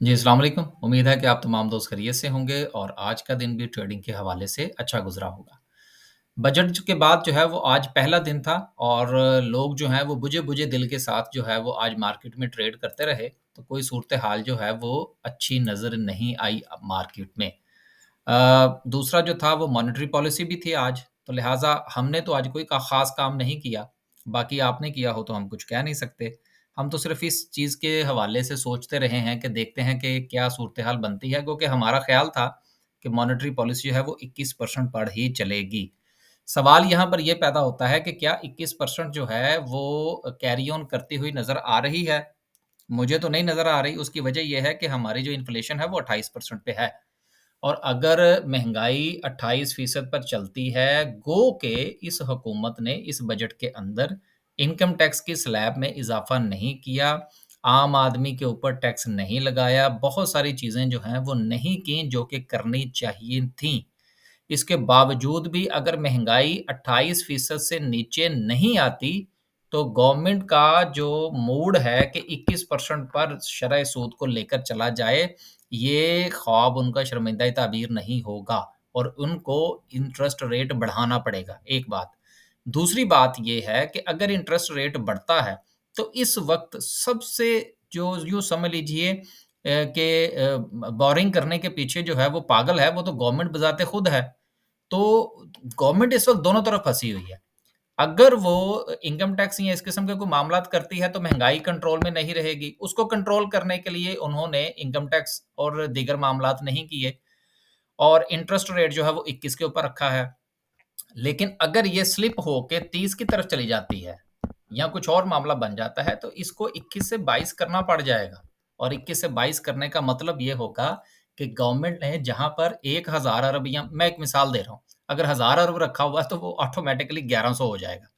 जी, अस्सलाम वालेकुम। उम्मीद है कि आप तमाम दोस्त खैरियत से होंगे और आज का दिन भी ट्रेडिंग के हवाले से अच्छा गुज़रा होगा। बजट के बाद जो है वो आज पहला दिन था और लोग जो हैं वो बुझे-बुझे दिल के साथ जो है वो आज मार्केट में ट्रेड करते रहे, तो कोई सूरत-ए-हाल जो है वो अच्छी नज़र नहीं आई मार्केट में। दूसरा जो था वो मॉनेटरी पॉलिसी भी थी आज, तो लिहाज़ा हमने तो आज कोई ख़ास काम नहीं किया। बाकी आपने किया हो तो हम कुछ कह नहीं सकते। हम तो सिर्फ़ इस चीज़ के हवाले से सोचते रहे हैं कि देखते हैं कि क्या सूरत-ए-हाल बनती है क्योंकि हमारा ख़्याल था कि मॉनेटरी पॉलिसी जो है वो 21% पर ही चलेगी। सवाल यहाँ पर ये पैदा होता है कि क्या 21% जो है वो कैरी ऑन करती हुई नज़र आ रही है? मुझे तो नहीं नज़र आ रही, उसकी वजह ये है कि हमारी जो इन्फ्लेशन है वो 28% पे है। और अगर महँगाई 28% पर चलती है, गो के इस हुकूमत ने इस बजट के अंदर इनकम टैक्स की स्लैब में इज़ाफ़ा नहीं किया, आम आदमी के ऊपर टैक्स नहीं लगाया, बहुत सारी चीज़ें जो हैं वो नहीं की जो कि करनी चाहिए थीं। इसके बावजूद भी अगर महँगाई 28% से नीचे नहीं आती, तो गवर्नमेंट का जो मूड है कि 21% पर शरह सूद को लेकर चला जाए, ये ख्वाब उनका शर्मिंदा-ए-ताबीर नहीं होगा और उनको इंटरेस्ट रेट बढ़ाना पड़ेगा, एक बात। दूसरी बात ये है कि अगर इंटरेस्ट रेट बढ़ता है, तो इस वक़्त सबसे जो यूँ समझ लीजिए कि बोरिंग करने के पीछे जो है वो पागल है, वो तो गवर्नमेंट बज़ाते खुद है। तो गवर्नमेंट इस वक़्त दोनों तरफ फँसी हुई है। अगर वो इनकम टैक्स या इस किस्म के कोई मामलात करती है, तो महँगाई कंट्रोल में नहीं रहेगी। उसको कंट्रोल करने के लिए उन्होंने इनकम टैक्स और दीगर मामलात नहीं किए और इंटरेस्ट रेट जो है वो 21 के ऊपर रखा है। लेकिन अगर ये स्लिप होके 30 की तरफ चली जाती है या कुछ और मामला बन जाता है, तो इसको 21 से 22 करना पड़ जाएगा और 21 से 22 करने का मतलब ये होगा कि गवर्नमेंट ने जहाँ पर 1000 अरब या मैं एक मिसाल दे रहा हूँ, अगर 1000 अरब रखा हुआ है, तो वो ऑटोमैटिकली 1100 हो जाएगा।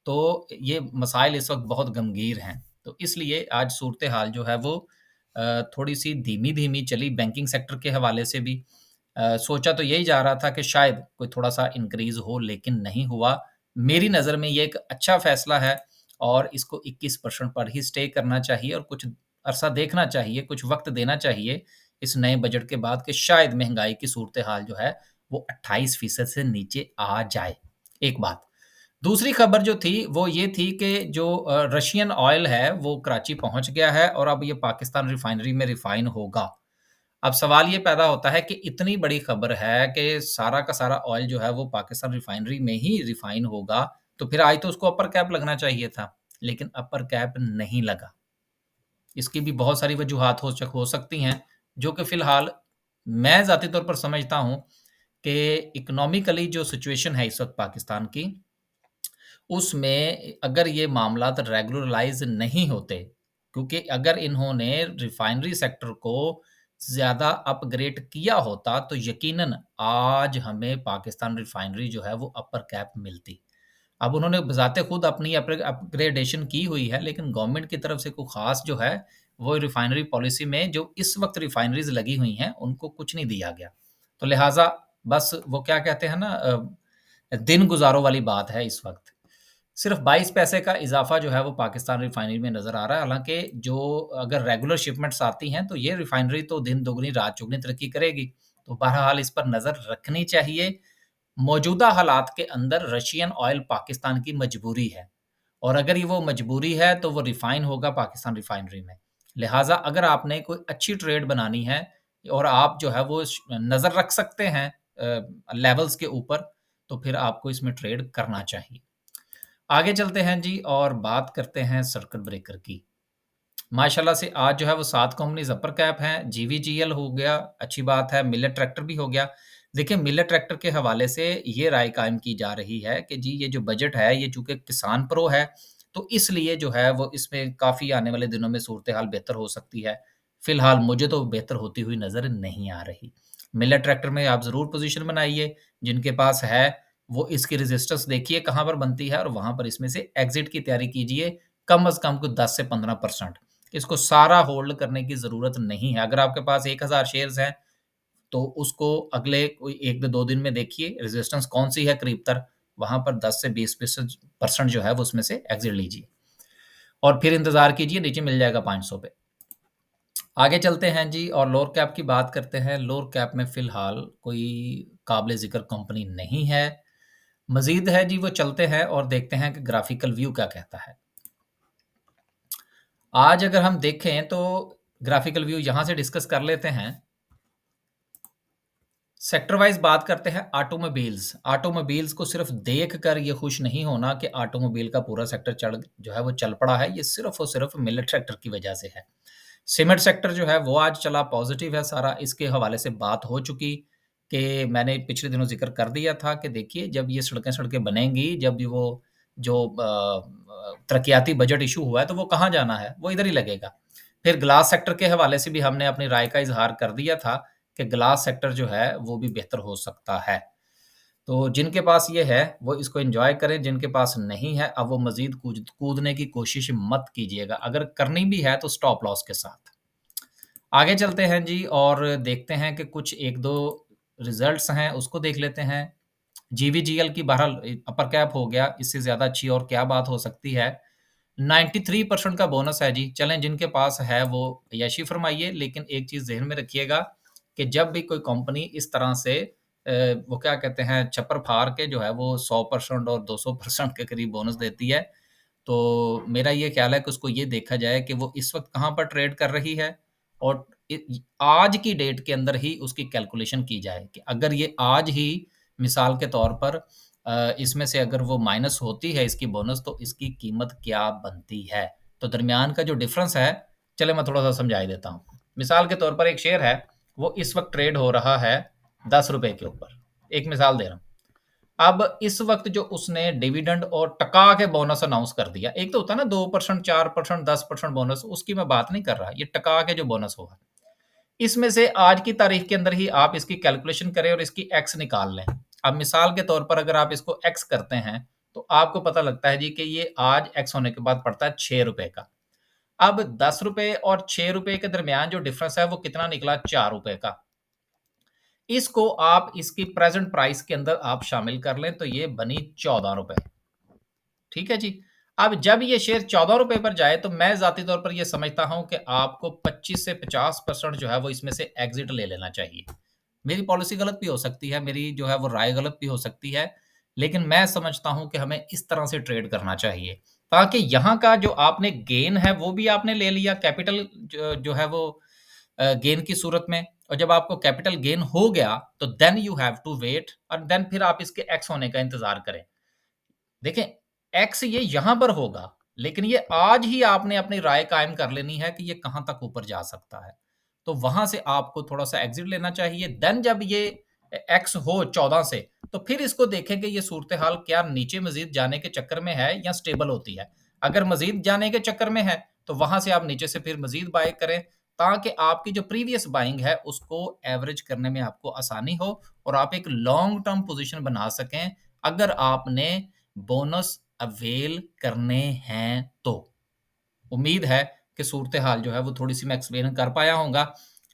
तो ये मसाइल इस वक़्त बहुत गंभीर हैं। तो इसलिए आज सूरत-ए-हाल जो है वो थोड़ी-सी धीमी-धीमी चली बैंकिंग सेक्टर के हवाले से भी। सोचा तो यही जा रहा था कि शायद कोई थोड़ा-सा इंक्रीज़ हो लेकिन नहीं हुआ। मेरी नज़र में ये एक अच्छा फ़ैसला है और इसको 21% पर ही स्टे करना चाहिए और कुछ अरसा देखना चाहिए, कुछ वक़्त देना चाहिए इस नए बजट के बाद कि शायद महँगाई की सूरत-ए-हाल जो है वो 28% से नीचे आ जाए, एक बात। दूसरी खबर जो थी, वो ये थी कि जो रशियन ऑयल है, वो कराची पहुँच गया है और अब ये पाकिस्तान रिफ़ाइनरी में रिफ़ाइन होगा। अब सवाल ये पैदा होता है कि इतनी बड़ी खबर है कि सारा का सारा ऑयल जो है, वो पाकिस्तान रिफ़ाइनरी में ही रिफ़ाइन होगा, तो फिर आज तो उसको अपर कैप लगना चाहिए था, लेकिन अपर कैप नहीं लगा। इसकी भी बहुत सारी वजूहात हो सकती हैं, जो कि फ़िलहाल मैं ज़ाती तौर पर समझता हूँ कि इकोनॉमिकली जो सिचुएशन है इस वक़्त पाकिस्तान की, उसमें अगर ये मामलात रेगुलराइज़ नहीं होते, क्योंकि अगर इन्होंने रिफ़ाइनरी सेक्टर को ज़्यादा अपग्रेड किया होता, तो यकीनन आज हमें पाकिस्तान रिफ़ाइनरी जो है वो अपर कैप मिलती। अब उन्होंने बज़ाते खुद अपनी अपग्रेडेशन की हुई है, लेकिन गवर्नमेंट की तरफ से कोई ख़ास जो है, वो रिफ़ाइनरी पॉलिसी में जो इस वक़्त रिफ़ाइनरीज़ लगी हुई हैं, उनको कुछ नहीं दिया गया। तो लिहाज़ा बस वो क्या कहते हैं ना दिन गुज़ारो वाली बात है इस वक़्त। सिर्फ़ 22 पैसे का इज़ाफ़ा जो है वो पाकिस्तान रिफ़ाइनरी में नज़र आ रहा है। हालाँकि जो अगर रेगुलर शिपमेंट्स आती हैं तो ये रिफ़ाइनरी तो दिन दोगुनी रात चौगुनी तरक्की करेगी। तो बहरहाल इस पर नज़र रखनी चाहिए। मौजूदा हालात के अंदर रशियन ऑयल पाकिस्तान की मजबूरी है और अगर ये वो मजबूरी है तो वो रिफ़ाइन होगा पाकिस्तान रिफ़ाइनरी में। लिहाज़ा अगर आपने कोई अच्छी ट्रेड बनानी है और आप जो है वो नज़र रख सकते हैं लेवल्स के ऊपर, तो फिर आपको इसमें ट्रेड करना चाहिए। आगे चलते हैं जी और बात करते हैं सर्किट ब्रेकर की। माशाल्लाह से आज जो है वो 7 कंपनीज़ अपर कैप हैं, जीवीजीएल हो गया, अच्छी बात है, मिलेट ट्रैक्टर भी हो गया। देखिए मिलेट ट्रैक्टर के हवाले से ये राय कायम की जा रही है कि जी ये जो बजट है ये चूँकि किसान प्रो है, तो इसलिए जो है वो इसमें काफ़ी आने वाले दिनों में सूरत-ए-हाल बेहतर हो सकती है। फ़िलहाल मुझे तो बेहतर होती हुई नज़र नहीं आ रही। मिलेट ट्रैक्टर में आप ज़रूर पोज़ीशन बनाइए, जिनके पास है वो इसकी रेजिस्टेंस देखिए कहाँ पर बनती है और वहाँ पर इसमें से एग्ज़िट की तैयारी कीजिए, कम से कम को 10 से 15%। इसको सारा होल्ड करने की ज़रूरत नहीं है। अगर आपके पास 1000 शेयर्स हैं, तो उसको अगले कोई 1-2 दिन में देखिए रेजिस्टेंस कौन-सी है करीबतर, वहाँ पर 10 से 20% परसेंट जो है वो उसमें से एग्ज़िट लीजिए और फिर इंतज़ार कीजिए नीचे मिल जाएगा 500 पे। आगे चलते हैं जी और लोअर कैप की बात करते हैं। लोअर कैप में फ़िलहाल कोई काबिल-ज़िक्र कंपनी नहीं है। मज़ीद है जी वो चलते हैं और देखते हैं कि ग्राफ़िकल व्यू क्या कहता है। आज अगर हम देखें तो ग्राफ़िकल व्यू यहाँ से डिस्कस कर लेते हैं। सेक्टर वाइज़ बात करते हैं ऑटोमोबाइल्स। ऑटोमोबाइल्स को सिर्फ़ देख कर ये खुश नहीं होना कि ऑटोमोबाइल का पूरा सेक्टर जो है वो चल पड़ा है, ये सिर्फ़ और सिर्फ़ मिलेट सेक्टर की वजह से है। सीमेंट सेक्टर जो है वो आज चला पॉज़िटिव है सारा, इसके हवाले से बात हो चुकी कि मैंने पिछले दिनों ज़िक्र कर दिया था कि देखिए जब ये सड़कें-सड़कें बनेंगी, जब ये वो जो तरक्कियाती बजट इश्यू हुआ है तो वो कहाँ जाना है? वो इधर ही लगेगा। फिर ग्लास सेक्टर के हवाले से भी हमने अपनी राय का इज़हार कर दिया था कि ग्लास सेक्टर जो है वो भी बेहतर हो सकता है। तो जिनके पास ये है वो इसको एन्जॉय करें, जिनके पास नहीं है अब वो मज़ीद कूदने की कोशिश मत कीजिएगा। अगर करनी भी है तो स्टॉप लॉस के साथ। आगे चलते हैं जी और देखते हैं कि कुछ 1-2 रिज़ल्ट्स हैं उसको देख लेते हैं। जीवीजीएल की बहरहाल अपर कैप हो गया, इससे ज़्यादा अच्छी और क्या बात हो सकती है। 93% का बोनस है जी। चलें जिनके पास है वो ऐशी फ़रमाइए, लेकिन एक चीज़ ज़हन में रखिएगा कि जब भी कोई कंपनी इस तरह से वो क्या कहते हैं छप्पर फाड़ के जो है वो 100% और 200% के करीब बोनस देती है, तो मेरा ये ख़्याल है कि उसको ये देखा जाए कि वो इस वक़्त कहाँ पर ट्रेड कर रही है और आज की डेट के अंदर ही उसकी कैलकुलेशन की जाए कि अगर ये आज ही मिसाल के तौर पर इसमें से अगर वो माइनस होती है इसकी बोनस तो इसकी कीमत क्या बनती है? तो दरमियान का जो डिफ़रेंस है, चलिए मैं थोड़ा-सा समझा ही देता हूँ। मिसाल के तौर पर एक शेयर है, वो इस वक़्त ट्रेड हो रहा है ₹10 के ऊपर। एक मिसाल दे रहा हूँ। अब इस वक़्त जो उसने डिविडेंड और टका के बोनस अनाउंस कर दिया, एक तो होता है ना 2%, 4%, 10% बोनस, उसकी मैं बात नहीं कर रहा, ये टका के जो बोनस हुआ। इसमें से आज की तारीख के अंदर ही आप इसकी कैलकुलेशन करें और इसकी एक्स निकाल लें। अब मिसाल के तौर पर अगर आप इसको एक्स करते हैं, तो आपको पता लगता है जी कि ये आज एक्स होने के बाद पड़ता है ₹6 का। अब ₹10 और ₹6 के दरमियान जो डिफरेंस है वो कितना निकला? ₹4 का। इसको आप इसकी प्रेज़ेंट प्राइस के अंदर आप शामिल कर लें तो ये बनी ₹14। ठीक है जी। अब जब ये शेयर ₹14 पर जाए तो मैं ज़ाती तौर पर ये समझता हूँ कि आपको 25 से 50% जो है वो इसमें से एग्ज़िट ले लेना चाहिए। मेरी पॉलिसी गलत भी हो सकती है, मेरी जो है वो राय गलत भी हो सकती है, लेकिन मैं समझता हूँ कि हमें इस तरह से ट्रेड करना चाहिए, ताकि यहाँ का जो आपने गेन है वो भी आपने ले लिया कैपिटल जो है वो गेन की सूरत में और जब आपको कैपिटल गेन हो गया, तो then you have to wait और देन फिर आप इसके एक्स होने का इंतज़ार करें। देखें, एक्स ये यहाँ पर होगा, लेकिन ये आज ही आपने अपनी राय कायम कर लेनी है कि ये कहाँ तक ऊपर जा सकता है। तो वहाँ से आपको थोड़ा-सा एग्ज़िट लेना चाहिए। देन जब ये एक्स हो 14 से, तो फिर इसको देखें कि ये सूरत-ए-हाल क्या नीचे मज़ीद जाने के चक्कर में है या स्टेबल होती है। अगर मज़ीद जाने के चक्कर में है, तो वहाँ से आप नीचे से फिर मज़ीद बाय करें, ताकि आपकी जो प्रीवियस बाइंग है, उसको एवरेज करने में आपको आसानी हो और आप एक लॉन्ग टर्म पोज़ीशन बना सकें, अगर आपने बोनस अवेल करने हैं तो। उम्मीद है कि सूरत-ए-हाल जो है वो थोड़ी-सी मैं एक्सप्लेन कर पाया होऊँगा।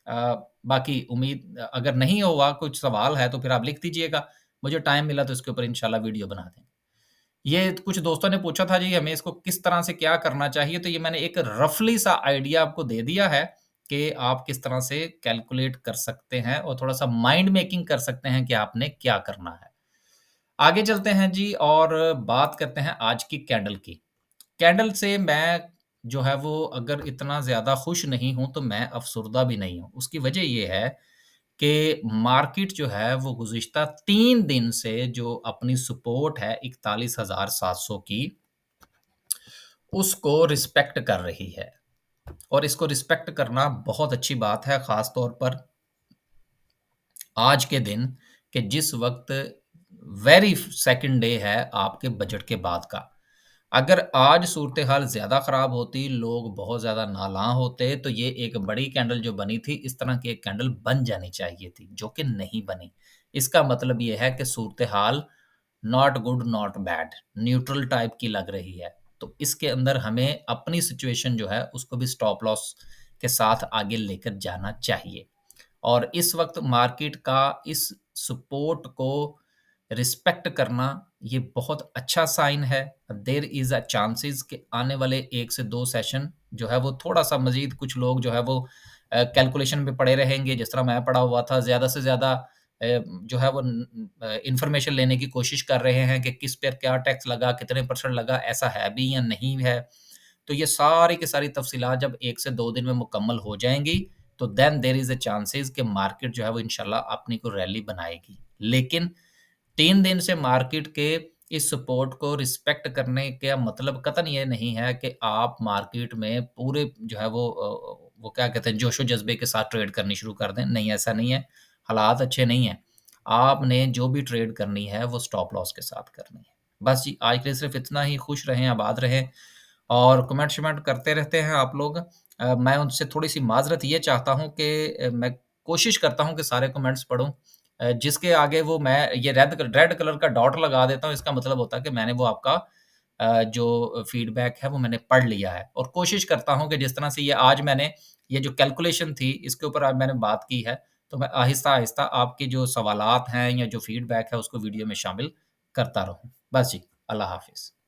बाकी उम्मीद अगर नहीं हुआ, कुछ सवाल है तो फिर आप लिख दीजिएगा। मुझे टाइम मिला तो इसके ऊपर इंशाल्लाह वीडियो बना देंगे। ये कुछ दोस्तों ने पूछा था जी हमें इसको किस तरह से क्या करना चाहिए, तो ये मैंने एक रफ़ली सा आइडिया आपको दे दिया है कि आप किस तरह से कैलकुलेट कर सकते हैं और थोड़ा-सा माइंड मेकिंग कर सकते हैं कि आपने क्या करना है। आगे चलते हैं जी और बात करते हैं आज की कैंडल की। कैंडल से मैं जो है वो अगर इतना ज़्यादा खुश नहीं हूँ, तो मैं अफ़सुर्दा भी नहीं हूँ। उसकी वजह ये है कि मार्केट जो है वो गुज़िश्ता 3 दिन से जो अपनी सपोर्ट है 41,700 की, उसको रिस्पेक्ट कर रही है और इसको रिस्पेक्ट करना बहुत अच्छी बात है, ख़ास तौर पर आज के दिन कि जिस वक़्त वेरी सेकंड डे है आपके बजट के बाद का। अगर आज सूरत-ए-हाल ज़्यादा ख़राब होती, लोग बहुत ज़्यादा नालां होते, तो ये एक बड़ी कैंडल जो बनी थी, इस तरह की एक कैंडल बन जानी चाहिए थी, जो कि नहीं बनी। इसका मतलब ये है कि सूरत-ए-हाल not good, not bad, neutral type की लग रही है। तो इसके अंदर हमें अपनी सिचुएशन जो है, उसको भी स्टॉप लॉस के साथ आगे लेकर जाना चाहिए। और इस वक़्त मार्केट का इस सपोर्ट को रिस्पेक्ट करना ये बहुत अच्छा साइन है। देयर इज़ अ चांसेस कि आने वाले 1 से 2 सेशन जो है वो थोड़ा-सा मज़ीद कुछ लोग जो है वो कैलकुलेशन में पड़े रहेंगे, जिस तरह मैं पड़ा हुआ था, ज़्यादा से ज़्यादा जो है वो इन्फॉर्मेशन लेने की कोशिश कर रहे हैं कि किस पर क्या टैक्स लगा, कितने परसेंट लगा, ऐसा है भी या नहीं है। तो ये सारी की सारी तफ़सीलात जब 1 से 2 दिन में मुकम्मल हो जाएँगी, तो then there is a chances कि मार्केट जो है वो इंशाल्लाह अपनी कोई रैली बनाएगी। लेकिन 3 दिन से मार्केट के इस सपोर्ट को रिस्पेक्ट करने का मतलब कतई ये नहीं है कि आप मार्केट में पूरे जो है वो क्या कहते हैं जोशो-जज़्बे के साथ ट्रेड करनी शुरू कर दें। नहीं, ऐसा नहीं है। हालात अच्छे नहीं हैं। आपने जो भी ट्रेड करनी है वो स्टॉप लॉस के साथ करनी है। बस जी, आज के लिए सिर्फ़ इतना ही। खुश रहें, आबाद रहें और कमेंट-शमेंट करते रहते हैं आप लोग। मैं उनसे थोड़ी-सी माज़रत ये चाहता हूँ कि मैं कोशिश करता हूँ कि सारे कमेंट्स पढूँ। जिसके आगे वो मैं ये रेड कलर का डॉट लगा देता हूँ, इसका मतलब होता है कि मैंने वो आपका जो फीडबैक है वो मैंने पढ़ लिया है और कोशिश करता हूँ कि जिस तरह से ये आज मैंने ये जो कैलकुलेशन थी इसके ऊपर आज मैंने बात की है, तो मैं आहिस्ता-आहिस्ता आपके जो सवालात हैं या जो फीडबैक है उसको वीडियो में शामिल करता रहूँ। बस जी, अल्लाह हाफ़िज़।